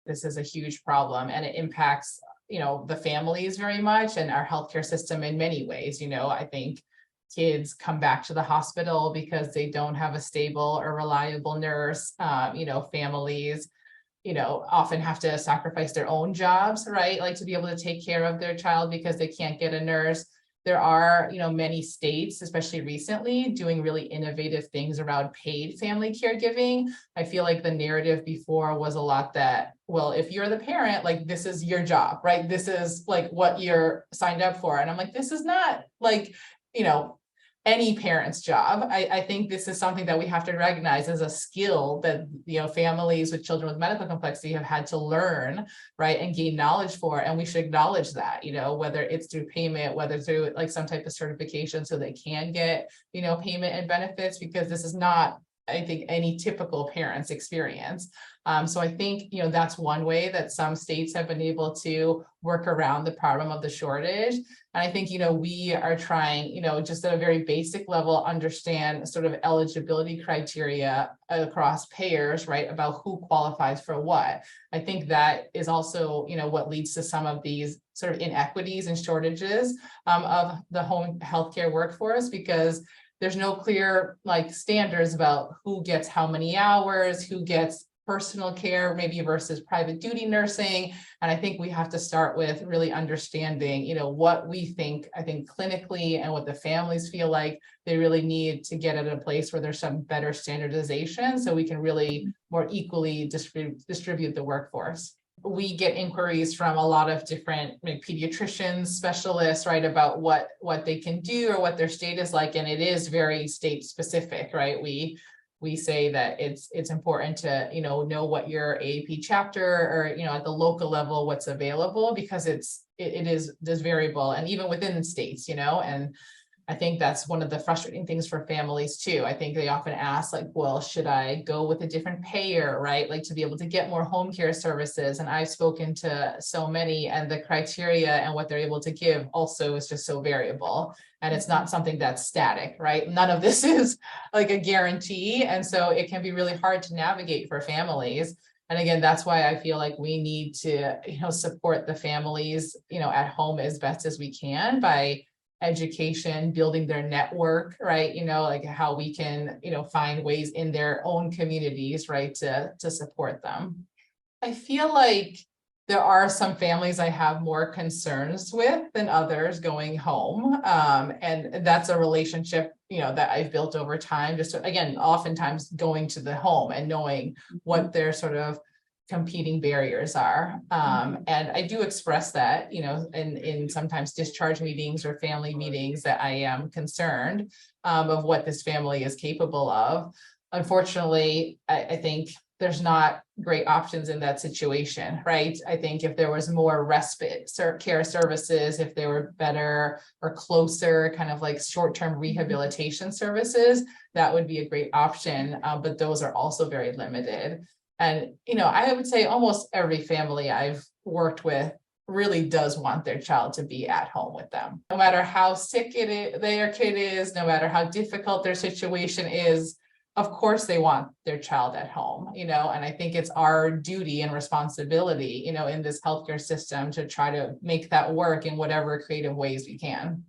this is a huge problem, and it impacts, the families very much, and our healthcare system in many ways. I think kids come back to the hospital because they don't have a stable or reliable nurse. Families, often have to sacrifice their own jobs, right? Like to be able to take care of their child because they can't get a nurse. There are, many states, especially recently, doing really innovative things around paid family caregiving. I feel like the narrative before was a lot that, well, if you're the parent, like this is your job, right? This is like what you're signed up for. And I'm like, this is not like, any parent's job. I think this is something that we have to recognize as a skill that, families with children with medical complexity have had to learn, right, and gain knowledge for. And we should acknowledge that, whether it's through payment, whether through like some type of certification so they can get, payment and benefits, because this is not, I think, any typical parent's experience. So I think, that's one way that some states have been able to work around the problem of the shortage. And I think, we are trying, just at a very basic level, understand sort of eligibility criteria across payers, right, about who qualifies for what. I think that is also, what leads to some of these sort of inequities and shortages of the home healthcare workforce, because there's no clear like standards about who gets how many hours, who gets personal care maybe versus private duty nursing. And I think we have to start with really understanding, what we think, I think clinically, and what the families feel like they really need to get at a place where there's some better standardization so we can really more equally distribute the workforce. We get inquiries from a lot of different pediatricians, specialists, right, about what they can do or what their state is like. And it is very state specific, right? We say that it's important to, know what your AAP chapter or, at the local level, what's available, because it is variable, and even within the states, and I think that's one of the frustrating things for families too. I think they often ask like, well, should I go with a different payer, right? Like to be able to get more home care services. And I've spoken to so many, and the criteria and what they're able to give also is just so variable. And it's not something that's static, right? None of this is like a guarantee. And so it can be really hard to navigate for families. And again, that's why I feel like we need to, support the families, at home as best as we can by education, building their network, right? Like how we can, find ways in their own communities, right, to support them. I feel like there are some families I have more concerns with than others going home. And that's a relationship, that I've built over time, just again, oftentimes going to the home and knowing what their sort of competing barriers are. And I do express that, in sometimes discharge meetings or family meetings, that I am concerned of what this family is capable of. Unfortunately, I think there's not great options in that situation, right? I think if there was more respite care services, if they were better or closer kind of like short-term rehabilitation services, that would be a great option. But those are also very limited. And, I would say almost every family I've worked with really does want their child to be at home with them. No matter how sick their kid is, no matter how difficult their situation is, of course they want their child at home, and I think it's our duty and responsibility, in this healthcare system to try to make that work in whatever creative ways we can.